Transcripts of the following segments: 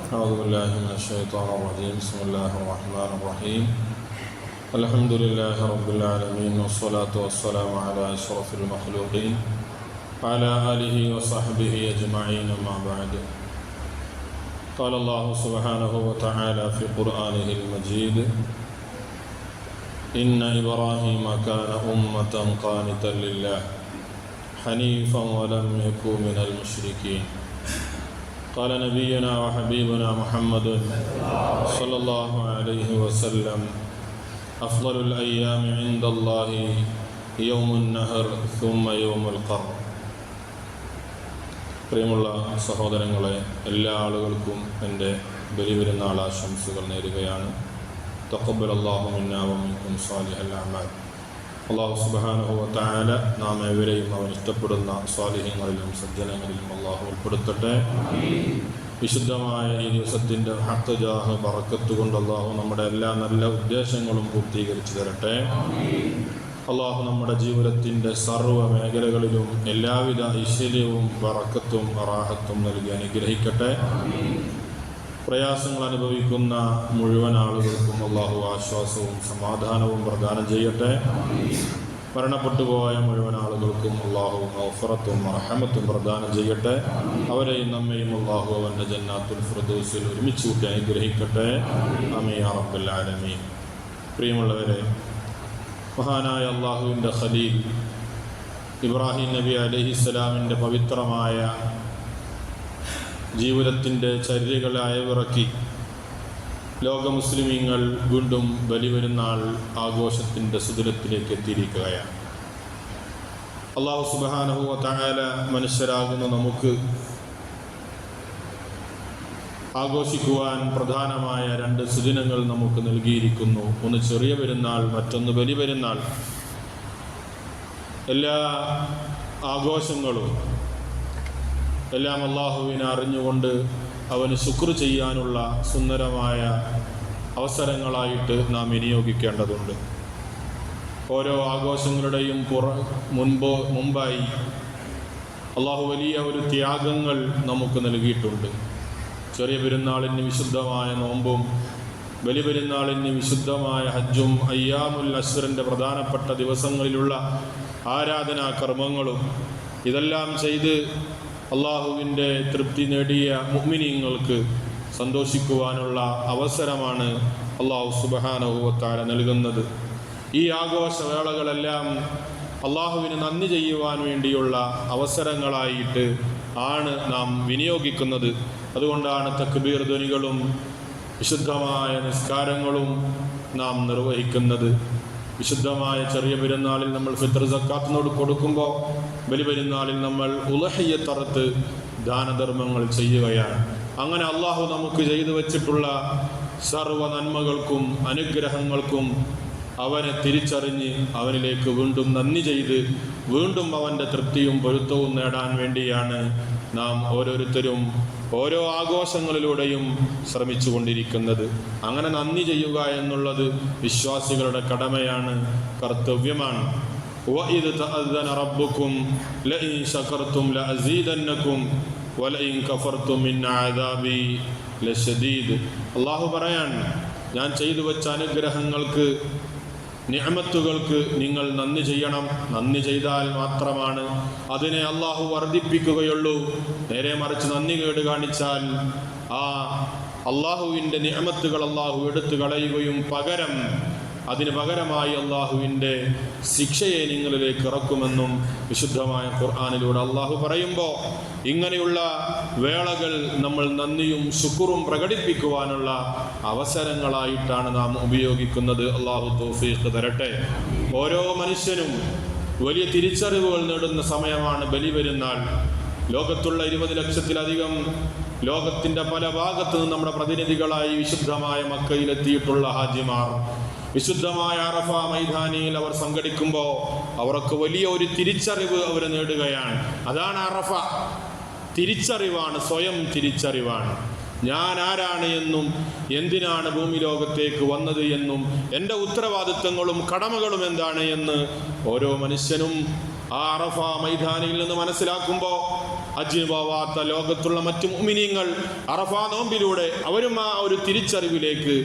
أعوذ بالله من الشيطان الرجيم. بسم الله الرحمن الرحيم. الحمد لله رب العالمين، والصلاة والسلام على أشرف المخلوقين وعلى آله وصحبه أجمعين، أما بعد. قال الله سبحانه وتعالى في قرآنه المجيد: إن إبراهيم كان أمة قانتا لله حنيفا ولم يكن من المشركين. قال نبينا وحبيبنا محمد صلى الله عليه وسلم: أفضل الأيام عند الله يوم النهر ثم يوم القر. പ്രിയമുള്ള സഹോദരങ്ങളെ, എല്ലാ ആളുകൾക്കും എൻ്റെ ബലിപെരുന്നാൾ ആശംസകൾ നേരുകയാണ്. തഖബ്ബലല്ലാഹു മിന്നാ വമിൻകും സാലിഹൽ അഅമാൽ. അല്ലാഹു സുബ്ഹാനഹു വ തആല നാം ഏവരെയും അവൻ ഇഷ്ടപ്പെടുന്ന സ്വാലിഹീങ്ങളിലും സജ്ജനങ്ങളിലും അല്ലാഹു ഉൾപ്പെടുത്തട്ടെ. വിശുദ്ധമായ ഈ ദിവസത്തിൻ്റെ ഹഖ് ജാഹ് ബറക്കത്ത് കൊണ്ട് അല്ലാഹു നമ്മുടെ എല്ലാ നല്ല ഉദ്ദേശങ്ങളും പൂർത്തീകരിച്ചു തരട്ടെ. അല്ലാഹു നമ്മുടെ ജീവിതത്തിൻ്റെ സർവ്വ മേഖലകളിലും എല്ലാവിധ ഐശ്വര്യവും ബറക്കത്തും റാഹത്തും നൽകി അനുഗ്രഹിക്കട്ടെ. പ്രയാസങ്ങൾ അനുഭവിക്കുന്ന മുഴുവൻ ആളുകൾക്കും അല്ലാഹു ആശ്വാസവും സമാധാനവും പ്രദാനം ചെയ്യട്ടെ. മരണപ്പെട്ടുപോയ മുഴുവൻ ആളുകൾക്കും അല്ലാഹു മഗ്ഫിറത്തും റഹ്മത്തും പ്രദാനം ചെയ്യട്ടെ. അവരെയും നമ്മയും അല്ലാഹു അവൻ്റെ ജന്നാത്തുൽ ഫിർദൗസിൽ ഒരുമിച്ച് കൂട്ടി അനുഗ്രഹിക്കട്ടെ. ആമീൻ യാ റബ്ബൽ ആലമീൻ. പ്രിയമുള്ളവരെ, മഹാനായ അല്ലാഹുവിൻ്റെ ഖലീൽ ഇബ്രാഹിം നബി അലൈഹിസ്സലാമിൻ്റെ പവിത്രമായ ജീവിതത്തിൻ്റെ ചര്യകളെ അയവിറക്കി ലോക മുസ്ലിമീങ്ങൾ വീണ്ടും ബലിപെരുന്നാൾ ആഘോഷത്തിൻ്റെ സുദിനത്തിലേക്ക് എത്തിയിരിക്കുകയാണ്. അല്ലാഹു സുബ്ഹാനഹു വ തആല മനുഷ്യരാകുന്ന നമുക്ക് ആഘോഷിക്കുവാൻ പ്രധാനമായ രണ്ട് സുദിനങ്ങൾ നമുക്ക് നൽകിയിരിക്കുന്നു. ഒന്ന് ചെറിയ പെരുന്നാൾ, മറ്റൊന്ന് ബലിപെരുന്നാൾ. എല്ലാ ആഘോഷങ്ങളും എല്ലാം അള്ളാഹുവിനെ അറിഞ്ഞുകൊണ്ട് അവന് ശുക്ർ ചെയ്യാനുള്ള സുന്ദരമായ അവസരങ്ങളായിട്ട് നാം വിനിയോഗിക്കേണ്ടതുണ്ട്. ഓരോ ആഘോഷങ്ങളുടെയും മുമ്പായി അള്ളാഹു വലിയ ഒരു ത്യാഗങ്ങൾ നമുക്ക് നൽകിയിട്ടുണ്ട്. ചെറിയ പെരുന്നാളിന് വിശുദ്ധമായ നോമ്പും ബലിപെരുന്നാളിന് വിശുദ്ധമായ ഹജ്ജും അയ്യാമുൽ അശ്റിൻ്റെ പ്രധാനപ്പെട്ട ദിവസങ്ങളിലുള്ള ആരാധനാ കർമ്മങ്ങളും ഇതെല്ലാം ചെയ്ത് അള്ളാഹുവിൻ്റെ തൃപ്തി നേടിയ മുഅ്മിനീങ്ങൾക്ക് സന്തോഷിക്കുവാനുള്ള അവസരമാണ് അള്ളാഹു സുബ്ഹാനഹു വ തആല നൽകുന്നത്. ഈ ആഘോഷവേളകളെല്ലാം അള്ളാഹുവിന് നന്ദി ചെയ്യുവാൻ വേണ്ടിയുള്ള അവസരങ്ങളായിട്ട് ആണ് നാം വിനിയോഗിക്കുന്നത്. അതുകൊണ്ടാണ് തക്ബീർ ധ്വനികളും വിശുദ്ധമായ നിസ്കാരങ്ങളും നാം നിർവഹിക്കുന്നത്. വിശുദ്ധമായ ചെറിയ പെരുന്നാളിൽ നമ്മൾ ഫിത്ർ സക്കാത്തിനോട് കൊടുക്കുമ്പോൾ ബലിപെരുന്നാളിൽ നമ്മൾ ഉളഹിയ്യത്ത് അറുത്ത് ദാനധർമ്മങ്ങൾ ചെയ്യുകയാണ്. അങ്ങനെ അള്ളാഹു നമുക്ക് ചെയ്തു വച്ചിട്ടുള്ള സർവ്വ നന്മകൾക്കും അനുഗ്രഹങ്ങൾക്കും അവനെ തിരിച്ചറിഞ്ഞ് അവനിലേക്ക് വീണ്ടും നന്ദി ചെയ്ത് വീണ്ടും അവൻ്റെ തൃപ്തിയും പൊരുത്തവും നേടാൻ വേണ്ടിയാണ് നാം ഓരോരുത്തരും ഓരോ ആഘോഷങ്ങളിലൂടെയും ശ്രമിച്ചു കൊണ്ടിരിക്കുന്നത്. അങ്ങനെ നന്ദി ചെയ്യുക എന്നുള്ളത് വിശ്വാസികളുടെ കടമയാണ്, കർത്തവ്യമാണ്. വഇദ് തഅദ്ദന റബ്ബുക്കും ലഇൻ ശകർതും ലഅസീദന്നകും വലഇൻ കഫർതും മിൻ അദാബി ലശദീദ്. അല്ലാഹു പറയാൻ, ഞാൻ ചെയ്തു വെച്ച അനുഗ്രഹങ്ങൾക്ക്, നിഅമത്തുകൾക്ക് നിങ്ങൾ നന്ദി ചെയ്യണം. നന്ദി ചെയ്താൽ മാത്രമാണ് അതിനെ അള്ളാഹു വർദ്ധിപ്പിക്കുകയുള്ളൂ. നേരെ മറിച്ച് നന്ദി കേട് കാണിച്ചാൽ ആ അള്ളാഹുവിൻ്റെ നിഅമത്തുകൾ അള്ളാഹു എടുത്തു കളയുകയും അതിന് പകരമായി അള്ളാഹുവിൻ്റെ ശിക്ഷയെ നിങ്ങളിലേക്ക് ഇറക്കുമെന്നും വിശുദ്ധമായ ഖുർആനിലൂടെ അള്ളാഹു പറയുമ്പോൾ, ഇങ്ങനെയുള്ള വേളകൾ നമ്മൾ നന്ദിയും ശുക്റും പ്രകടിപ്പിക്കുവാനുള്ള അവസരങ്ങളായിട്ടാണ് നാം ഉപയോഗിക്കുന്നത്. അള്ളാഹു തൗഫീഖ് തരട്ടെ. ഓരോ മനുഷ്യനും വലിയ തിരിച്ചറിവുകൾ നേടുന്ന സമയമാണ് ബലിപെരുന്നാൾ. ലോകത്തുള്ള 20 ലക്ഷത്തിലധികം ലോകത്തിൻ്റെ പല ഭാഗത്തു നിന്ന് നമ്മുടെ പ്രതിനിധികളായി വിശുദ്ധമായ മക്കയിലെത്തിയിട്ടുള്ള ഹാജിമാർ വിശുദ്ധമായ അറഫ മൈതാനിയിൽ അവർ സംഘടിക്കുമ്പോൾ അവർക്ക് വലിയ ഒരു തിരിച്ചറിവ് അവർ നേടുകയാണ്. അതാണ് അറഫ. തിരിച്ചറിവാണ്, സ്വയം തിരിച്ചറിവാണ്. ഞാൻ ആരാണ് എന്നും എന്തിനാണ് ഭൂമി ലോകത്തേക്ക് വന്നത് എന്നും എൻ്റെ ഉത്തരവാദിത്തങ്ങളും കടമകളും എന്താണ് എന്ന് ഓരോ മനുഷ്യനും ആ അറഫ മൈതാനിയിൽ നിന്ന് മനസ്സിലാക്കുമ്പോൾ ഹജ്ജിന് പോവാത്ത ലോകത്തുള്ള മറ്റു മുഅ്മിനീങ്ങൾ അറഫാ നോമ്പിലൂടെ അവരും ആ ഒരു തിരിച്ചറിവിലേക്ക്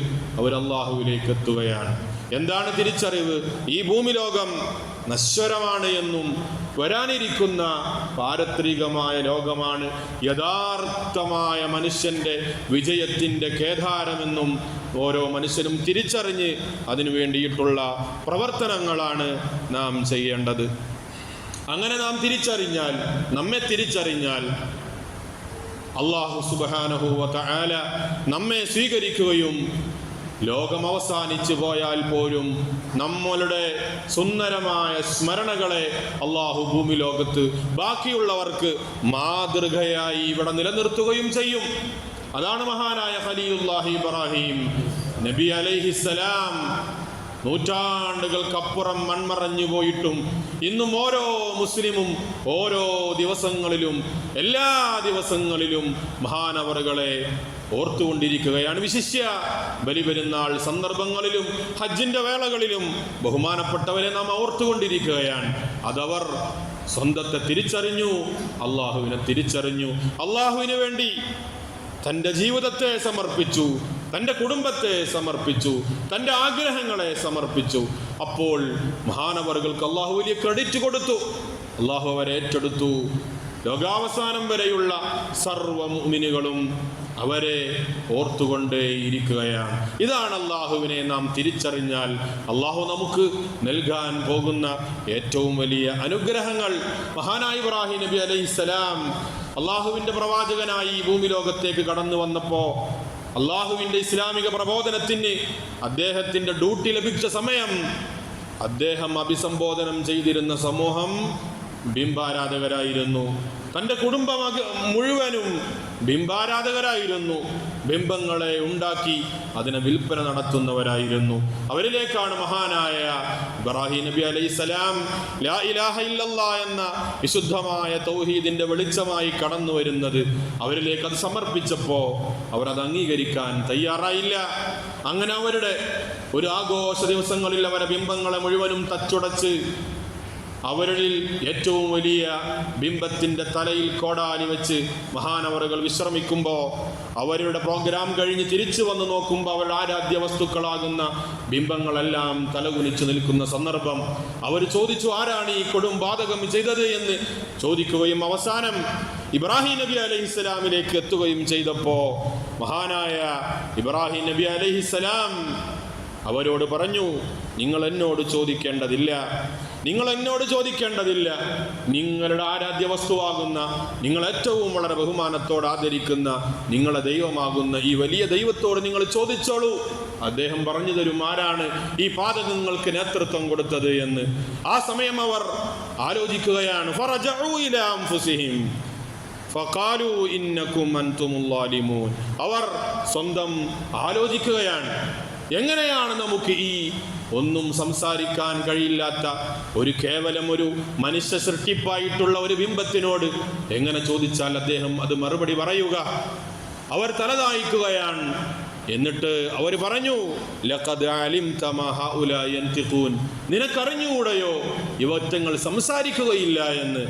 അവർ അല്ലാഹുവിലേക്ക് എത്തുകയാണ്. എന്താണ് തിരിച്ചറിവ്? ഈ ഭൂമി ലോകം നശ്വരമാണ് എന്നും വരാനിരിക്കുന്ന പാരത്രികമായ ലോകമാണ് യഥാർത്ഥമായ മനുഷ്യന്റെ വിജയത്തിൻ്റെ കേദാരമെന്നും ഓരോ മനുഷ്യനും തിരിച്ചറിഞ്ഞ് അതിനു വേണ്ടിയിട്ടുള്ള പ്രവർത്തനങ്ങളാണ് നാം ചെയ്യേണ്ടത്. അങ്ങനെ നാം തിരിച്ചറിഞ്ഞാൽ, നമ്മെ തിരിച്ചറിഞ്ഞാൽ അല്ലാഹു സുബ്ഹാനഹു വ തആല നമ്മെ സ്വീകരിക്കുകയും ലോകം അവസാനിച്ചു പോയാൽ പോലും നമ്മളുടെ സുന്ദരമായ സ്മരണകളെ അള്ളാഹു ഭൂമി ലോകത്ത് ബാക്കിയുള്ളവർക്ക് മാതൃകയായി ഇവിടെ നിലനിർത്തുകയും ചെയ്യും. അതാണ് മഹാനായ ഖലീലുല്ലാഹി ഇബ്രാഹിം നബി അലൈഹിസ്സലാം നൂറ്റാണ്ടുകൾക്കപ്പുറം മൺമറഞ്ഞു പോയിട്ടും ഇന്നും ഓരോ മുസ്ലിമും ഓരോ ദിവസങ്ങളിലും എല്ലാ ദിവസങ്ങളിലും മഹാനവറുകളെ ഓർത്തുകൊണ്ടിരിക്കുകയാണ്. വിശിഷ്യ ബലിപെരുന്നാൾ സന്ദർഭങ്ങളിലും ഹജ്ജിന്റെ വേളകളിലും ബഹുമാനപ്പെട്ടവരെ നാം ഓർത്തുകൊണ്ടിരിക്കുകയാണ്. അതവർ സ്വന്തത്തെ തിരിച്ചറിഞ്ഞു, അള്ളാഹുവിനെ തിരിച്ചറിഞ്ഞു, അള്ളാഹുവിന് വേണ്ടി തൻ്റെ ജീവിതത്തെ സമർപ്പിച്ചു, തൻ്റെ കുടുംബത്തെ സമർപ്പിച്ചു, തൻ്റെ ആഗ്രഹങ്ങളെ സമർപ്പിച്ചു. അപ്പോൾ മഹാനവറുകൾക്ക് അള്ളാഹു വലിയ ക്രെഡിറ്റ് കൊടുത്തു. അള്ളാഹു അവരെ ഏറ്റെടുത്തു. ലോകാവസാനം വരെയുള്ള സർവ്വ മുഅ്മിനുകളും അവരെ ഓർത്തുകൊണ്ടേയിരിക്കുകയാണ്. ഇതാണ് അള്ളാഹുവിനെ നാം തിരിച്ചറിഞ്ഞാൽ അള്ളാഹു നമുക്ക് നൽകാൻ പോകുന്ന ഏറ്റവും വലിയ അനുഗ്രഹങ്ങൾ. മഹാനായ ഇബ്രാഹിം നബി അലൈഹിസ്സലാം അള്ളാഹുവിൻ്റെ പ്രവാചകനായി ഈ ഭൂമി ലോകത്തേക്ക് കടന്നു വന്നപ്പോൾ അള്ളാഹുവിൻ്റെ ഇസ്ലാമിക പ്രബോധനത്തിന് അദ്ദേഹത്തിൻ്റെ ഡ്യൂട്ടി ലഭിച്ച സമയം അദ്ദേഹം അഭിസംബോധനം ചെയ്തിരുന്ന സമൂഹം ബിംബാരാധകരായിരുന്നു. തൻ്റെ കുടുംബം മുഴുവനും ബിംബാരാധകരായിരുന്നു. ബിംബങ്ങളെ ഉണ്ടാക്കി അതിനെ വിൽപ്പന നടത്തുന്നവരായിരുന്നു. അവരിലേക്കാണ് മഹാനായ ഇബ്രാഹിം നബി അലൈഹിസ്സലാം ലാ ഇലാഹ ഇല്ലല്ലാഹ് എന്ന വിശുദ്ധമായ തൗഹീദിന്റെ വെളിച്ചമായി കടന്നു വരുന്നത്. അവരിലേക്ക് അത് സമർപ്പിച്ചപ്പോൾ അവർ അത് അംഗീകരിക്കാൻ തയ്യാറായില്ല. അങ്ങനെ അവരുടെ ഒരു ആഘോഷ ദിവസങ്ങളിൽ അവരെ ബിംബങ്ങളെ മുഴുവനും തച്ചുടച്ച് അവരിൽ ഏറ്റവും വലിയ ബിംബത്തിൻ്റെ തലയിൽ കോടാലി വെച്ച് മഹാനവറുകൾ വിശ്രമിക്കുമ്പോൾ അവരുടെ പ്രോഗ്രാം കഴിഞ്ഞ് തിരിച്ചു വന്ന് നോക്കുമ്പോൾ അവരുടെ ആരാധ്യ വസ്തുക്കളാകുന്ന ബിംബങ്ങളെല്ലാം തലകുനിച്ചു നിൽക്കുന്ന സന്ദർഭം. അവർ ചോദിച്ചു, ആരാണ് ഈ കൊടും പാതകം ചെയ്തത് എന്ന് ചോദിക്കുകയും അവസാനം ഇബ്രാഹിം നബി അലൈഹിസ്സലാമിലേക്ക് എത്തുകയും ചെയ്തപ്പോൾ മഹാനായ ഇബ്രാഹിം നബി അലൈഹിസ്സലാം അവരോട് പറഞ്ഞു, നിങ്ങൾ എന്നോട് ചോദിക്കേണ്ടതില്ല, നിങ്ങളുടെ ആരാധ്യ വസ്തുവാകുന്ന, നിങ്ങൾ ഏറ്റവും വളരെ ബഹുമാനത്തോട് ആദരിക്കുന്ന നിങ്ങളുടെ ദൈവമാകുന്ന ഈ വലിയ ദൈവത്തോട് നിങ്ങൾ ചോദിച്ചോളൂ, അദ്ദേഹം പറഞ്ഞു തരും ആരാണ് ഈ പാതകങ്ങൾക്ക് നേതൃത്വം കൊടുത്തത് എന്ന്. ആ സമയം അവർ ആലോചിക്കുകയാണ്. അവർ സ്വന്തം ആലോചിക്കുകയാണ്, എങ്ങനെയാണ് നമുക്ക് ഈ ഒന്നും സംസാരിക്കാൻ കഴിയില്ലാത്ത കേവലം ഒരു മനുഷ്യ സൃഷ്ടിപ്പായിട്ടുള്ള ഒരു ബിംബത്തിനോട് എങ്ങനെ ചോദിച്ചാൽ അദ്ദേഹം അത് മറുപടി പറയുക? അവർ തലതായിക്കുകയാണ്. എന്നിട്ട് അവർ പറഞ്ഞു, ലഖദ് അലിംത മാ ഹൗലാ യൻതിഖൂൻ, നിനക്കറിഞ്ഞുകൂടെയോ ഇവറ്റങ്ങൾ സംസാരിക്കുകയില്ല എന്ന്.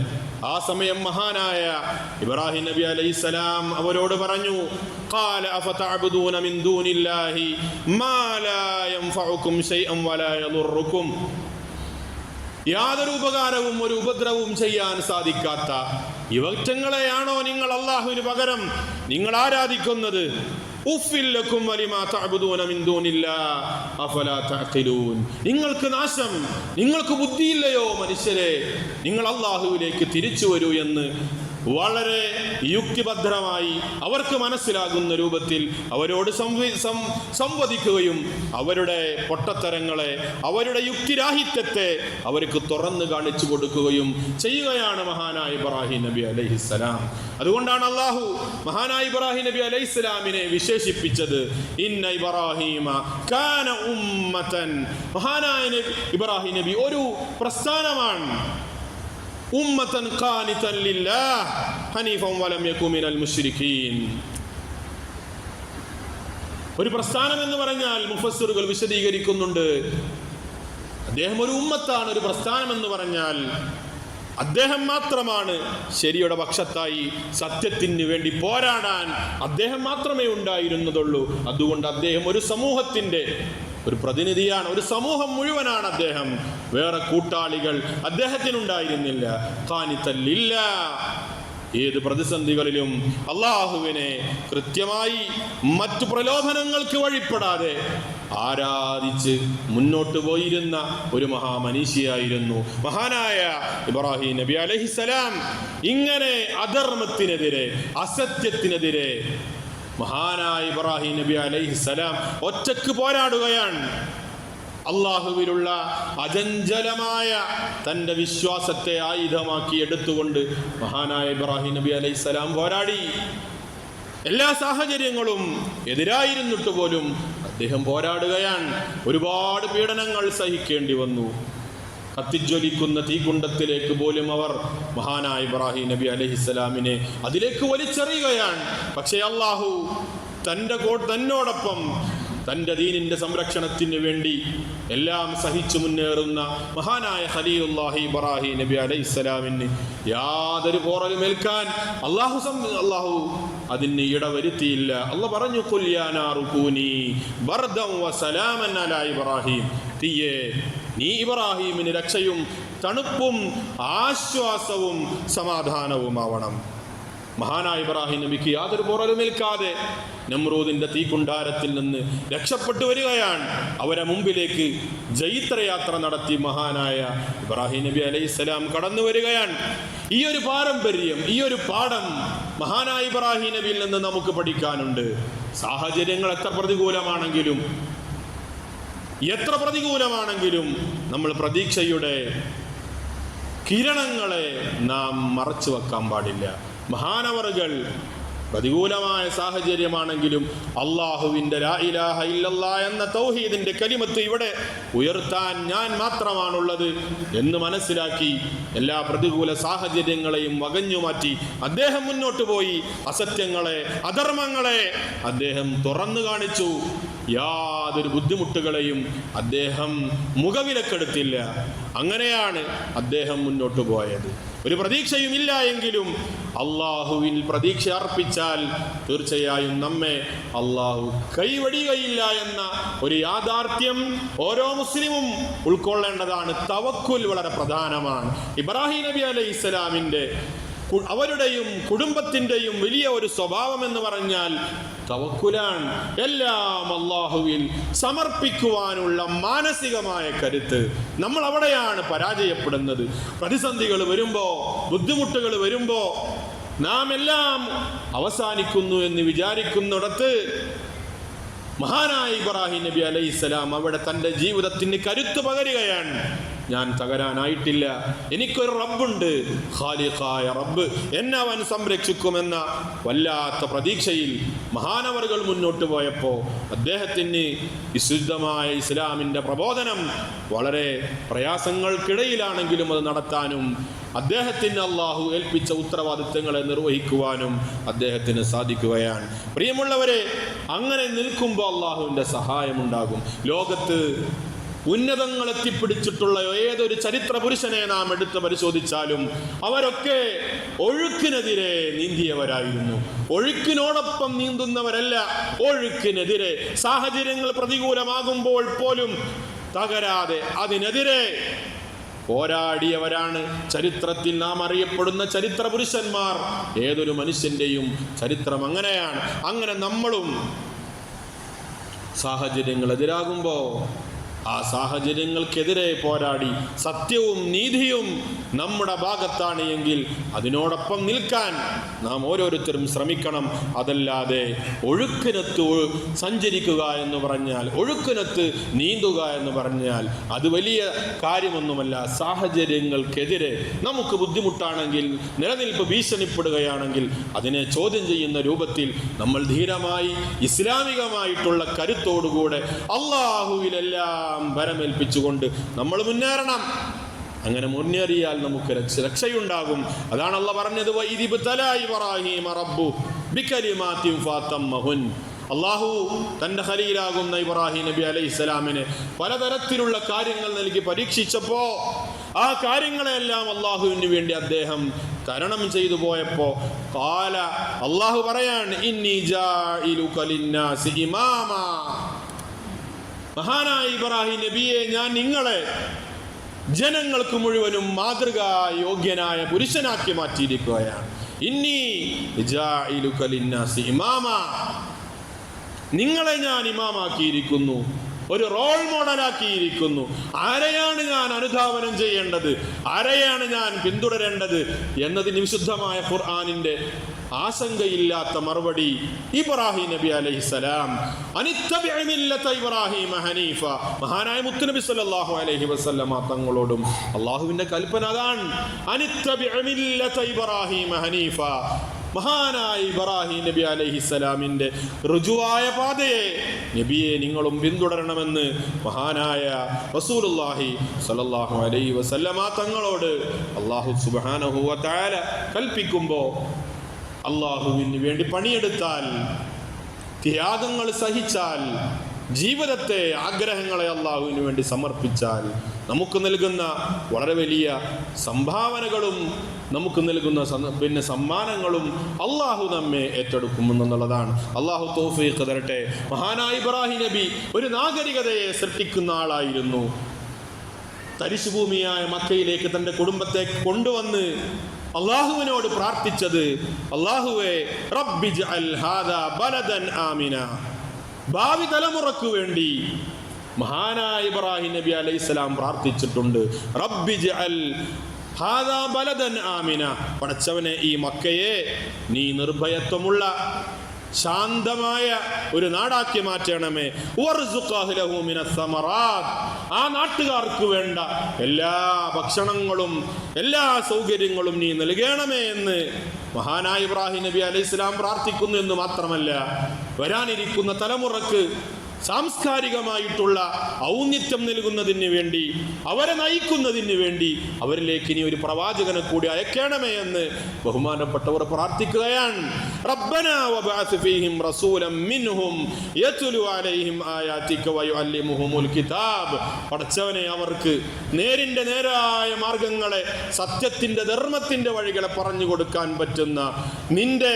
ആ സമയം മഹാനായ ഇബ്രാഹിം നബി അലൈഹിസ്സലാം അവരോട് പറഞ്ഞു, ഖാല അഫതഅബ്ദൂന മിൻ ദൂനില്ലാഹി മാ ലാ യൻഫഉകും ശൈഅൻ വലാ യദുറുകും, യാതൊരു ഉപകാരവും ഒരു ഉപദ്രവവും ചെയ്യാൻ സാധിക്കാത്ത ഇവറ്റങ്ങളെയാണോ നിങ്ങൾ അല്ലാഹുവിന് പകരം നിങ്ങൾ ആരാധിക്കുന്നത്? ഉഫില്ലക്കും വലിമാ തഅബ്ദൂന മിൻ ദൂനില്ലാഹി അഫലാ തഅഖിലൂൻ, നിങ്ങൾക്ക് നാശം, നിങ്ങൾക്ക് ബുദ്ധിയില്ലയോ മനുഷ്യരെ, നിങ്ങൾ അല്ലാഹുവിലേക്ക് തിരിച്ചു വരൂ എന്ന് വളരെ യുക്തിഭദ്രമായി അവർക്ക് മനസ്സിലാകുന്ന രൂപത്തിൽ അവരോട് സംവദിക്കുകയും അവരുടെ പൊട്ടത്തരങ്ങളെ, അവരുടെ യുക്തിരാഹിത്യത്തെ അവർക്ക് തുറന്നു കാണിച്ചു കൊടുക്കുകയും ചെയ്യുകയാണ് മഹാനായ ഇബ്രാഹിം നബി അലൈഹിസ്സലാം. അതുകൊണ്ടാണ് അല്ലാഹു മഹാനായ ഇബ്രാഹിം നബി അലൈഹിസ്സലാമിനെ വിശേഷിപ്പിച്ചത് ഇന്ന ഇബ്രാഹീമ കാന ഉമ്മതൻ. മഹാനായ ഇബ്രാഹിം നബി ഒരു പ്രസ്ഥാനമാണ്. ഉമ്മതൻ ഖാനിതൻ ലില്ലാഹ് ഹനീഫൻ വലം യകുൻ മിനൽ മുശ്രികീൻ. ഒരു പ്രസ്ഥാനം എന്ന് പറഞ്ഞാൽ മുഫസ്സിറുകൾ വിശദീകരിക്കുന്നുണ്ട്, അദ്ദേഹം ഒരു ഉമ്മത്താണ്. ഒരു പ്രസ്ഥാനം എന്ന് പറഞ്ഞാൽ അദ്ദേഹം മാത്രമാണ് ശരിയുടെ പക്ഷത്തായി സത്യത്തിന് വേണ്ടി പോരാടാൻ അദ്ദേഹം മാത്രമേ ഉണ്ടായിരുന്നതുള്ളൂ. അതുകൊണ്ട് അദ്ദേഹം ഒരു സമൂഹത്തിൻ്റെ ഒരു പ്രതിനിധിയാണ്, ഒരു സമൂഹം മുഴുവനാണ് അദ്ദേഹം. വേറെ കൂട്ടാളികൾ അദ്ദേഹത്തിനുണ്ടായിരുന്നില്ല. ഖാനിത്തല്ലില്ല, ഏത് പ്രതിസന്ധികളിലും അള്ളാഹുവിനെ കൃത്യമായി മറ്റു പ്രലോഭനങ്ങൾക്ക് വഴിപ്പെടാതെ ആരാധിച്ച് മുന്നോട്ട് പോയിരുന്ന ഒരു മഹാമനീഷിയായിരുന്നു മഹാനായ ഇബ്രാഹിം നബി അലൈഹിസ്സലാം. ഇങ്ങനെ അധർമ്മത്തിനെതിരെ, അസത്യത്തിനെതിരെ മഹാനായ ഇബ്രാഹിം നബി അലൈഹിസ്സലാം ഒറ്റക്ക് പോരാടുകയാണ്. അള്ളാഹുവിലുള്ള അചഞ്ചലമായ തൻ്റെ വിശ്വാസത്തെ ആയുധമാക്കി എടുത്തുകൊണ്ട് മഹാനായ ഇബ്രാഹിം നബി അലൈഹിസ്സലാം പോരാടി. എല്ലാ സാഹചര്യങ്ങളും എതിരായിരുന്നിട്ട് പോലും അദ്ദേഹം പോരാടുകയാണ്. ഒരുപാട് പീഡനങ്ങൾ സഹിക്കേണ്ടി വന്നു. കത്തിജ്വലിക്കുന്ന തീകുണ്ടത്തിലേക്ക് പോലും അവർ മഹാനായ ഇബ്രാഹിം നബി അലൈഹിസ്സലാമിനെ അതിലേക്ക് വലിച്ചെറിയുകയാണ്. പക്ഷേ അള്ളാഹു തന്നോടൊപ്പം തൻ്റെ ദീനിൻ്റെ സംരക്ഷണത്തിന് വേണ്ടി എല്ലാം സഹിച്ചു മുന്നേറുന്ന മഹാനായ ഖലീലുല്ലാഹി ഇബ്രാഹിം നബി അലൈഹിസ്സലാമിന് യാതൊരു പോറലും ഏൽക്കാൻ അള്ളാഹു അതിന് ഇടവരുത്തിയില്ല. അള്ളാഹ് പറഞ്ഞു, ഖുൽ യാ നാറു കൂനി ബർദൻ വസലാമൻ അലാ ഇബ്രാഹിം, തീയേ നീ ഇബ്രാഹിമിന് രക്ഷയും തണുപ്പും ആശ്വാസവും സമാധാനവുമാവണം. മഹാനായ ഇബ്രാഹിം നബിക്ക് യാതൊരു പോറലുമേൽക്കാതെ നമ്രൂദിന്റെ തീക്കുണ്ടാരത്തിൽ നിന്ന് രക്ഷപ്പെട്ടു വരികയാണ്. അവരെ മുമ്പിലേക്ക് ജൈത്രയാത്ര നടത്തി മഹാനായ ഇബ്രാഹിം നബി അലൈഹിസ്സലാം കടന്നു വരികയാണ്. ഈ ഒരു പാരമ്പര്യം, ഈ ഒരു പാഠം മഹാനായ ഇബ്രാഹിം നബിയിൽ നിന്ന് നമുക്ക് പഠിക്കാനുണ്ട്. സാഹചര്യങ്ങൾ എത്ര പ്രതികൂലമാണെങ്കിലും നമ്മൾ പ്രതീക്ഷയുടെ കിരണങ്ങളെ നാം മറച്ചു വെക്കാൻ പാടില്ല. മഹാനവറുകൾ പ്രതികൂലമായ സാഹചര്യമാണെങ്കിലും അള്ളാഹുവിൻ്റെ ലാ ഇലാഹ ഇല്ലല്ലാ എന്ന തൗഹീദിന്റെ കലിമത്ത് ഇവിടെ ഉയർത്താൻ ഞാൻ മാത്രമാണുള്ളത് എന്ന് മനസ്സിലാക്കി എല്ലാ പ്രതികൂല സാഹചര്യങ്ങളെയും വകഞ്ഞുമാറ്റി അദ്ദേഹം മുന്നോട്ട് പോയി. അസത്യങ്ങളെ, അധർമ്മങ്ങളെ അദ്ദേഹം തുറന്നു കാണിച്ചു. യാതൊരു ബുദ്ധിമുട്ടുകളെയും അദ്ദേഹം മുഖവിലക്കെടുത്തില്ല. അങ്ങനെയാണ് അദ്ദേഹം മുന്നോട്ട് പോയത്. ഒരു പ്രതീക്ഷയും ഇല്ല എങ്കിലും അള്ളാഹുവിൽ പ്രതീക്ഷ അർപ്പിച്ചാൽ തീർച്ചയായും നമ്മെ അള്ളാഹു കൈവടിയുകയില്ല എന്ന ഒരു യാഥാർത്ഥ്യം ഓരോ മുസ്ലിമും ഉൾക്കൊള്ളേണ്ടതാണ്. തവക്കുൽ വളരെ പ്രധാനമാണ്. ഇബ്രാഹിം നബി അലൈഹിസ്സലാമിൻ്റെ അവരുടെയും കുടുംബത്തിൻ്റെയും വലിയ ഒരു സ്വഭാവം എന്ന് പറഞ്ഞാൽ തവക്കുലാണ്. എല്ലാം അള്ളാഹുവിൽ സമർപ്പിക്കുവാനുള്ള മാനസികമായ കരുത്ത്. നമ്മൾ അവിടെയാണ് പരാജയപ്പെടുന്നത്. പ്രതിസന്ധികൾ വരുമ്പോ, ബുദ്ധിമുട്ടുകൾ വരുമ്പോ നാം എല്ലാം അവസാനിക്കുന്നു എന്ന് വിചാരിക്കുന്നിടത്ത് മഹാനായ ഇബ്രാഹിം നബി അലൈഹിസ്സലാം അവിടെ തൻ്റെ ജീവിതത്തിന് കരുത്ത് പകരുകയാണ്. ഞാൻ തകരാനായിട്ടില്ല, എനിക്കൊരു റബ്ബുണ്ട്, ഖാലിഖായ റബ്ബ് എന്നെ അവൻ സംരക്ഷിക്കുമെന്ന വല്ലാത്ത പ്രതീക്ഷയിൽ മഹാനവറുകൾ മുന്നോട്ട് പോയപ്പോൾ അദ്ദേഹത്തിന് വിശുദ്ധമായ ഇസ്ലാമിൻ്റെ പ്രബോധനം വളരെ പ്രയാസങ്ങൾക്കിടയിലാണെങ്കിലും അത് നടത്താനും അദ്ദേഹത്തിന് അള്ളാഹു ഏൽപ്പിച്ച ഉത്തരവാദിത്തങ്ങളെ നിർവഹിക്കുവാനും അദ്ദേഹത്തിന് സാധിക്കുകയാണ്. പ്രിയമുള്ളവരെ, അങ്ങനെ നിൽക്കുമ്പോൾ അള്ളാഹുവിൻ്റെ സഹായമുണ്ടാകും. ലോകത്ത് ഉന്നതങ്ങൾ എത്തിപ്പിടിച്ചിട്ടുള്ള ഏതൊരു ചരിത്ര പുരുഷനെ നാം എടുത്ത് പരിശോധിച്ചാലും അവരൊക്കെ ഒഴുക്കിനെതിരെ നീന്തിയവരായിരുന്നു. ഒഴുക്കിനോടൊപ്പം നീന്തുന്നവരല്ല, ഒഴുക്കിനെതിരെ. സാഹചര്യങ്ങൾ പ്രതികൂലമാകുമ്പോൾ പോലും തകരാതെ അതിനെതിരെ പോരാടിയവരാണ് ചരിത്രത്തിൽ നാം അറിയപ്പെടുന്ന ചരിത്ര പുരുഷന്മാർ. ഏതൊരു മനുഷ്യന്റെയും ചരിത്രം അങ്ങനെയാണ്. അങ്ങനെ നമ്മളും സാഹചര്യങ്ങൾ എതിരാകുമ്പോൾ ആ സാഹചര്യങ്ങൾക്കെതിരെ പോരാടി സത്യവും നീതിയും നമ്മുടെ ഭാഗത്താണ് എങ്കിൽ അതിനോടൊപ്പം നിൽക്കാൻ നാം ഓരോരുത്തരും ശ്രമിക്കണം. അതല്ലാതെ ഒഴുക്കിനത്ത് സഞ്ചരിക്കുക എന്ന് പറഞ്ഞാൽ, ഒഴുക്കിനത്ത് നീന്തുക എന്ന് പറഞ്ഞാൽ അത് വലിയ കാര്യമൊന്നുമല്ല. സാഹചര്യങ്ങൾക്കെതിരെ നമുക്ക് ബുദ്ധിമുട്ടാണെങ്കിൽ, നിലനിൽപ്പ് ഭീഷണിപ്പെടുകയാണെങ്കിൽ അതിനെ ചോദ്യം ചെയ്യുന്ന രൂപത്തിൽ നമ്മൾ ധീരമായി ഇസ്ലാമികമായിട്ടുള്ള കരുത്തോടുകൂടെ അള്ളാഹുവിലെല്ലാം ഭരമേൽപ്പിച്ചുകൊണ്ട് നമ്മൾ മുന്നേറണം. അങ്ങനെ മുന്നേറിയാൽ നമുക്ക് രക്ഷയുണ്ടാകും. അതാണ് അള്ളാഹ് പറഞ്ഞത്, അള്ളാഹു തൻ്റെ ഖലീലാകുന്ന ഇബ്രാഹിം നബി അലൈഹിസ്സലാമിന് പലതരത്തിലുള്ള കാര്യങ്ങൾ നൽകി പരീക്ഷിച്ചപ്പോൾ ആ കാര്യങ്ങളെല്ലാം അള്ളാഹുവിന് വേണ്ടി അദ്ദേഹം തരണം ചെയ്തു പോയപ്പോ ഖാല, അള്ളാഹു പറയാണ്, ഇന്നി ജാഇലുക ലിന്നാസി ഇമാമാ, മഹാനായ ഇബ്രാഹിം നബിയെ, ഞാൻ നിങ്ങളെ ജനങ്ങൾക്ക് മുഴുവനും മാതൃകാ യോഗ്യനായ പുരുഷനാക്കി മാറ്റിയിരിക്കുകയാണ്. ഇന്നി ജാഇലുക ലിന്നാസി ഇമാമാ, നിങ്ങളെ ഞാൻ ഇമാമാക്കിയിരിക്കുന്നു, ഒരു റോൾ മോഡലാക്കിയിരിക്കുന്നു. ആരെയാണ് ഞാൻ അനുധാവനം ചെയ്യേണ്ടത്, ആരെയാണ് ഞാൻ പിന്തുടരേണ്ടത് എന്നതിന് വിശുദ്ധമായ ഖുർആനിന്റെ ആശങ്കയില്ലാത്ത മറുപടി ഇബ്രാഹിം നബി അലൈഹിസ്സലാം, അനിത്തബിഅ മില്ലത ഇബ്രാഹിമ ഹനീഫ, മഹാനായ മുത്തുനബി സല്ലല്ലാഹു അലൈഹി വസല്ലമ തങ്ങളോടും അള്ളാഹുവിന്റെ കൽപ്പന അതാണ്, അനിത്തബിഅ മില്ലത ഇബ്രാഹിമ ഹനീഫ, മഹാനായ ഇബ്രാഹിം നബി അലൈഹിസ്സലാമിന്റെ ഋജുവായ പാതയെ നബിയെ നിങ്ങളും പിന്തുടരണമെന്ന് മഹാനായ റസൂലുള്ളാഹി സ്വല്ലല്ലാഹു അലൈഹി വസല്ലമ തങ്ങളോട് അല്ലാഹു സുബ്ഹാനഹു വ തആല കൽപ്പിക്കുമ്പോൾ, അള്ളാഹുവിന് വേണ്ടി പണിയെടുത്താൽ, ത്യാഗങ്ങൾ സഹിച്ചാൽ, ജീവിതത്തെ ആഗ്രഹങ്ങളെ അള്ളാഹുവിന് വേണ്ടി സമർപ്പിച്ചാൽ നമുക്ക് നൽകുന്ന വളരെ വലിയ സംഭാവനകളും നമുക്ക് നൽകുന്ന സമ്മാനങ്ങളും അള്ളാഹു നമ്മെ ഏറ്റെടുക്കുമെന്നുള്ളതാണ്. അള്ളാഹു തൗഫീഖ് തരട്ടെ. മഹാനായ ഇബ്രാഹിം നബി ഒരു നാഗരികതയെ സൃഷ്ടിക്കുന്ന ആളായിരുന്നു. തരിശുഭൂമിയായ മക്കയിലേക്ക് തന്റെ കുടുംബത്തെ കൊണ്ടുവന്ന് അള്ളാഹുവിനോട് പ്രാർത്ഥിച്ചത്, അള്ളാഹുവേ റബ്ബി ജഅൽ ഹാദാ ബലദൻ ആമിന, ഭാവി തലമുറക്ക് വേണ്ടി മഹാനായ ഇബ്രാഹിം നബി അലൈഹിസ്സലാം പ്രാർത്ഥിച്ചിട്ടുണ്ട്. റബ്ബി ജഅൽ ഹാദാ ബലദൻ ആമിന, പടച്ചവനെ ഈ മക്കയെ നീ നിർഭയത്വമുള്ള ശാന്തമായ ഒരു നാടാക്കി മാറ്റണമേ. ആ നാട്ടുകാർക്ക് വേണ്ട എല്ലാ ഭക്ഷണങ്ങളും എല്ലാ സൗകര്യങ്ങളും നീ നൽകണമേ എന്ന് മഹാനായ ഇബ്രാഹിം നബി അലൈഹിസ്സലാം പ്രാർത്ഥിക്കുന്നു എന്ന് മാത്രമല്ല, വരാനിരിക്കുന്ന തലമുറക്ക് സാംസ്കാരികമായിട്ടുള്ള ഔന്നിത്യം നൽകുന്നതിന് വേണ്ടി, അവരെ നയിക്കുന്നതിന് വേണ്ടി അവരിലേക്ക് ഇനി ഒരു പ്രവാചകനെ കൂടി അയക്കണമേ എന്ന് ബഹുമാനപ്പെട്ടവർ പ്രാർത്ഥിക്കുകയാണ്. റബ്ബനാ വബഅസ് ഫീഹിം റസൂലൻ മിൻഹും യത്ലു അലൈഹിം ആയാതിക വയുഅല്ലിമുഹുൽ കിതാബ്, പടച്ചവനെ അവർക്ക് നേരിന്റെ നേരായ മാർഗങ്ങളെ, സത്യത്തിന്റെ ധർമ്മത്തിന്റെ വഴികളെ പറഞ്ഞു കൊടുക്കാൻ പറ്റുന്ന, നിന്റെ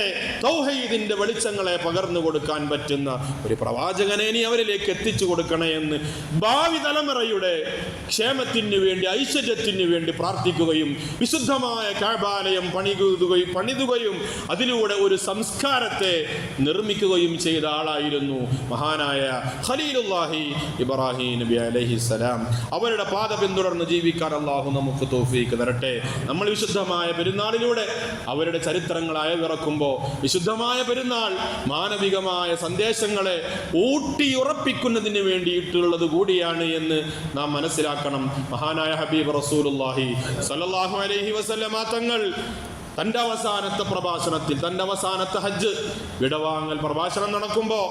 തൗഹീദിന്റെ വെളിച്ചങ്ങളെ പകർന്നു കൊടുക്കാൻ പറ്റുന്ന ഒരു പ്രവാചകനെ നീ അവരിലേക്ക് എത്തിച്ചു കൊടുക്കണേ എന്ന് ഭാവി തലമുറയുടെ ക്ഷേമത്തിന് വേണ്ടി, ഐശ്വര്യത്തിന് വേണ്ടി പ്രാർത്ഥിക്കുകയും വിശുദ്ധമായ കഅബാലയം പണിതുകയും അതിലൂടെ ഒരു സംസ്കാരത്തെ നിർമ്മിക്കുകയും ചെയ്ത ആളായിരുന്നു മഹാനായ ഖലീലുല്ലാഹി ഇബ്രാഹിം നബി അലൈഹിസ്സലാം. അവരുടെ പാത പിന്തുടർന്ന് ജീവിക്കാൻ അല്ലാഹു നമുക്ക് തൗഫീഖ് തരട്ടെ. നമ്മൾ വിശുദ്ധമായ പെരുന്നാളിലൂടെ അവരുടെ ചരിത്രങ്ങളായ വിറക്കുമ്പോൾ, വിശുദ്ധമായ പെരുന്നാൾ മാനവികമായ സന്ദേശങ്ങളെ ഉറപ്പിക്കുന്നതിന് വേണ്ടിയിട്ടുള്ളത് കൂടിയാണ് എന്ന് നാം മനസ്സിലാക്കണം. മഹാനായ ഹബീബ് റസൂലുള്ളാഹി സ്വല്ലല്ലാഹു അലൈഹി വസല്ലമ തങ്ങൾ തന്റെ അവസാനത്തെ പ്രഭാഷണത്തിൽ, തന്റെ അവസാനത്തെ ഹജ്ജ് വിടവാങ്ങൽ പ്രഭാഷണം നടക്കുമ്പോൾ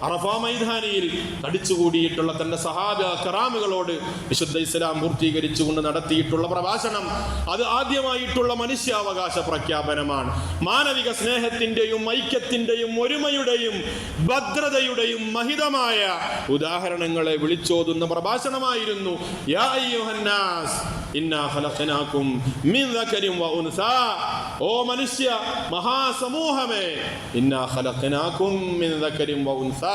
അറഫാ മൈതാനിയിൽ തടിച്ചുകൂടിയിട്ടുള്ള തന്റെ സഹാബ കറാമുകളോട് വിശുദ്ധ ഇസ്ലാം പൂർത്തീകരിച്ചുകൊണ്ട് നടത്തിയിട്ടുള്ള പ്രഭാഷണം, അത് ആദ്യമായിട്ടുള്ള മനുഷ്യാവകാശ പ്രഖ്യാപനമാണ്. മാനവിക സ്നേഹത്തിന്റെയും ഐക്യത്തിന്റെയും ഒരുമയുടെയും ഭദ്രതയുടെയും മഹിതമായ ഉദാഹരണങ്ങളെ വിളിച്ചോതുന്ന പ്രഭാഷണമായിരുന്നു. യാ അയ്യുഹന്നാസ് ഇന്നാ ഖലഖനാകും മിൻ ദക്കരിൻ വ ഉൻസാ, ഓ മനുഷ്യ മഹാസമൂഹമേ, ഇന്നാ ഖലഖനാകും മിൻ ദക്കരിൻ വ ഉൻസാ,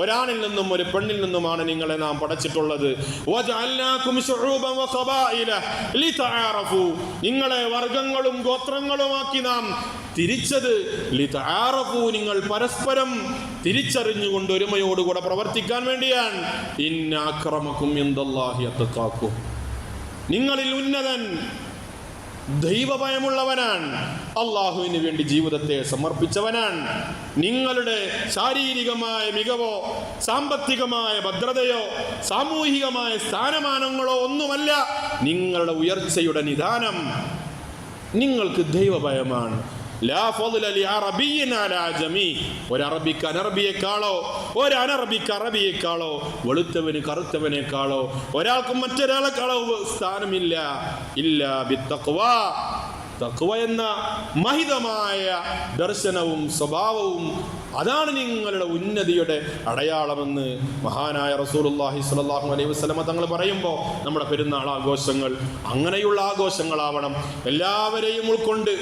ഒരാണിൽ നിന്നും ഒരു പെണ്ണിൽ നിന്നുമാണ് നിങ്ങളെ നാം പടച്ചിട്ടുള്ളത്. വജഅൽനാകും ശുഊബൻ വ ഖബായില ലിതആറഫു, നിങ്ങളെ വർഗ്ഗങ്ങളും ഗോത്രങ്ങളുമാക്കി നാം തിരിച്ചത് ലിതആറഫു, നിങ്ങൾ പരസ്പരം തിരിച്ചറിഞ്ഞുകൊണ്ട് ഒരുമയോടുകൂടെ പ്രവർത്തിക്കാൻ വേണ്ടിയാണ്. ഇന്ന അക്രമകും ഇൻദല്ലാഹി അത്ഖാകും, നിങ്ങളിൽ ഉന്നതൻ ദൈവഭയമുള്ളവനാണ്, അള്ളാഹുവിന് വേണ്ടി ജീവിതത്തെ സമർപ്പിച്ചവനാണ്. നിങ്ങളുടെ ശാരീരികമായ മികവോ സാമ്പത്തികമായ ഭദ്രതയോ സാമൂഹികമായ സ്ഥാനമാനങ്ങളോ ഒന്നുമല്ല നിങ്ങളുടെ ഉയർച്ചയുടെ നിദാനം. നിങ്ങൾക്ക് ദൈവഭയമാണ്. ലാ ഫളല ലിഅറബിയ്യിൻ അലാ ജമീ, ഒരു അറബിക്ക് അനറബിയെക്കാളോ ഒരു അനറബിക്ക് അറബിയെക്കാളോ വെളുത്തവന് കറുത്തവനേക്കാളോ ഒരാൾക്കും മറ്റൊരാളെക്കാളോ സ്ഥാനമില്ല. ഇല്ലാ ബിത്തഖ്വ, തഖ്വ എന്ന മഹിതമായ ദർശനവും സ്വഭാവവും അതാണ് നിങ്ങളുടെ ഉന്നതിയുടെ അടയാളമെന്ന് മഹാനായ റസൂലുള്ളാഹി സ്വല്ലല്ലാഹു അലൈഹി വസല്ലം തങ്ങൾ പറയുമ്പോൾ നമ്മുടെ പെരുന്നാൾ ആഘോഷങ്ങൾ അങ്ങനെയുള്ള ആഘോഷങ്ങളാവണം. എല്ലാവരെയും ഉൾക്കൊണ്ട്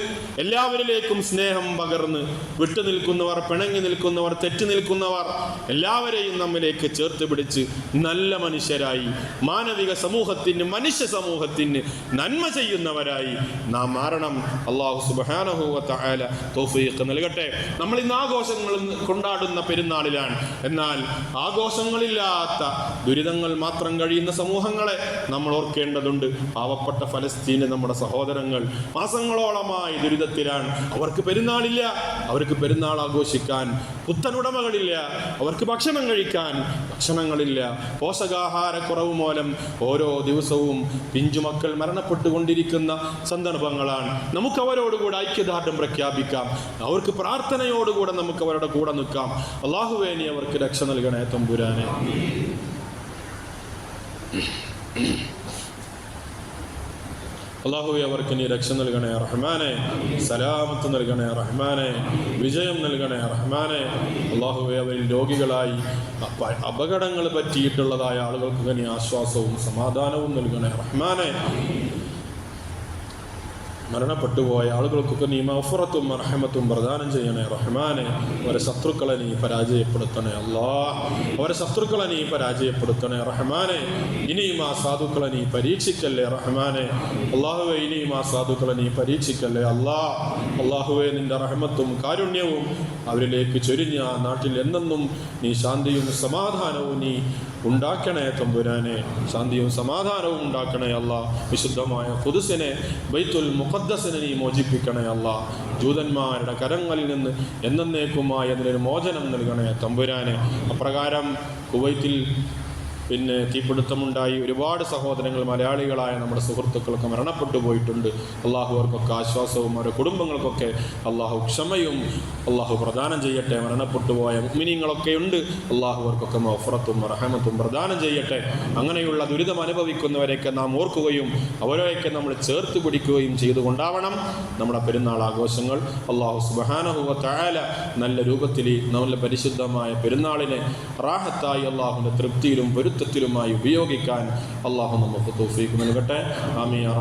എല്ലാവരിലേക്കും സ്നേഹം പകർന്ന് വിട്ടുനിൽക്കുന്നവർ, പിണങ്ങി നിൽക്കുന്നവർ, തെറ്റി നിൽക്കുന്നവർ എല്ലാവരെയും നമ്മിലേക്ക് ചേർത്ത് പിടിച്ച് നല്ല മനുഷ്യരായി മാനവിക സമൂഹത്തിന്, മനുഷ്യ സമൂഹത്തിന് നന്മ ചെയ്യുന്നവരായി നാം മാറണം. അല്ലാഹു സുബ്ഹാനഹു വ തആല തൗഫീഖ് നൽകട്ടെ. നമ്മൾ ഇന്ന് ആഘോഷങ്ങൾ കൊണ്ടാടുന്ന പെരുന്നാളിലാണ്. എന്നാൽ ആഘോഷങ്ങളില്ലാത്ത ദുരിതങ്ങൾ മാത്രം കഴിയുന്ന സമൂഹങ്ങളെ നമ്മൾ ഓർക്കേണ്ടതുണ്ട്. പാവപ്പെട്ട ഫലസ്തീന് നമ്മുടെ സഹോദരങ്ങൾ മാസങ്ങളോളമായി ദുരിതത്തിലാണ്. അവർക്ക് പെരുന്നാളില്ല, അവർക്ക് പെരുന്നാൾ ആഘോഷിക്കാൻ പുത്തനുടമകളില്ല, അവർക്ക് ഭക്ഷണം കഴിക്കാൻ ഭക്ഷണങ്ങളില്ല. പോഷകാഹാരക്കുറവ് മൂലം ഓരോ ദിവസവും പിഞ്ചുമക്കൾ മരണപ്പെട്ടുകൊണ്ടിരിക്കുന്ന സന്ദർഭങ്ങളാണ്. നമുക്ക് അവരോടുകൂടെ ഐക്യദാർഢ്യം പ്രഖ്യാപിക്കാം. അവർക്ക് പ്രാർത്ഥനയോടുകൂടെ നമുക്ക് അവരുടെ കൂടെ നിൽക്കാം. അല്ലാഹുവേ, നീ അവർക്ക് രക്ഷ നൽകണേ തമ്പുരാനെ. അല്ലാഹുവേ, അവർക്ക് നീ രക്ഷ നൽകണേ റഹ്മാനെ, സലാമത്ത് നൽകണേ റഹ്മാനെ, വിജയം നൽകണേ റഹ്മാനെ. അല്ലാഹുവേ, അവരിൽ രോഗികളായി അപകടങ്ങൾ പറ്റിയിട്ടുള്ളതായ ആളുകൾക്ക് നീ ആശ്വാസവും സമാധാനവും നൽകണേ റഹ്മാനെ. മരണപ്പെട്ടുപോയ ആളുകൾക്കൊക്കെ നീ മഗ്ഫിറത്തും റഹ്മത്തും പ്രദാനം ചെയ്യണേ റഹ്മാനെ. അവരെ ശത്രുക്കളെ നീ പരാജയപ്പെടുത്തണേ അല്ലാഹ്, അവരെ ശത്രുക്കളെ നീ പരാജയപ്പെടുത്തണേ റഹ്മാനെ. ഇനിയും ആ സാധുക്കളെ നീ പരീക്ഷിക്കല്ലേ റഹ്മാനെ. അല്ലാഹുവേ, ഇനിയും ആ സാധുക്കളെ നീ പരീക്ഷിക്കല്ലേ അല്ലാഹ്. അല്ലാഹുവേ, നിന്റെ റഹ്മത്തും കാരുണ്യവും അവരിലേക്ക് ചൊരിഞ്ഞ ആ നാട്ടിൽ എന്നെന്നും നീ ശാന്തിയും സമാധാനവും നീ ഉണ്ടാക്കണേ തമ്പുരാനെ. ശാന്തിയും സമാധാനവും ഉണ്ടാക്കണേ അല്ലാഹ്. വിശുദ്ധമായ ഖുദ്സിനെ, ബൈത്തുൽ മുഖദ്ദസിനെ നീ മോചിപ്പിക്കണേ അല്ലാഹ്. ജൂതന്മാരുടെ കരങ്ങളിൽ നിന്ന് എന്നേക്കുമായി അതിനൊരു മോചനം നൽകണേ തമ്പുരാനെ. അപ്രകാരം കുവൈത്തിൽ തീപിടുത്തമുണ്ടായി ഒരുപാട് സഹോദരങ്ങൾ, മലയാളികളായ നമ്മുടെ സുഹൃത്തുക്കൾക്ക് മരണപ്പെട്ടു പോയിട്ടുണ്ട്. അള്ളാഹു അവർക്കൊക്കെ ആശ്വാസവും അവരുടെ കുടുംബങ്ങൾക്കൊക്കെ അള്ളാഹു ക്ഷമയും അള്ളാഹു പ്രദാനം ചെയ്യട്ടെ. മരണപ്പെട്ടു പോയ മുഅ്മിനീങ്ങളൊക്കെ ഉണ്ട്, അള്ളാഹു അവർക്കൊക്കെ മഗ്ഫിറത്തും റഹ്മത്തും പ്രദാനം ചെയ്യട്ടെ. അങ്ങനെയുള്ള ദുരിതം അനുഭവിക്കുന്നവരെയൊക്കെ നാം ഓർക്കുകയും അവരെയൊക്കെ നമ്മൾ ചേർത്ത് പിടിക്കുകയും ചെയ്തുകൊണ്ടാവണം നമ്മുടെ പെരുന്നാൾ ആഘോഷങ്ങൾ. അള്ളാഹു സുബ്ഹാനഹു വ തആല നല്ല രൂപത്തിൽ നല്ല പരിശുദ്ധമായ പെരുന്നാളിനെ റാഹത്തായി അള്ളാഹുവിൻ്റെ തൃപ്തിയിലും ത്തിലുമായി ഉപയോഗിക്കാൻ അല്ലാഹു നമുക്ക് തൗഫീഖ് നൽകട്ടെ. ആമീൻ.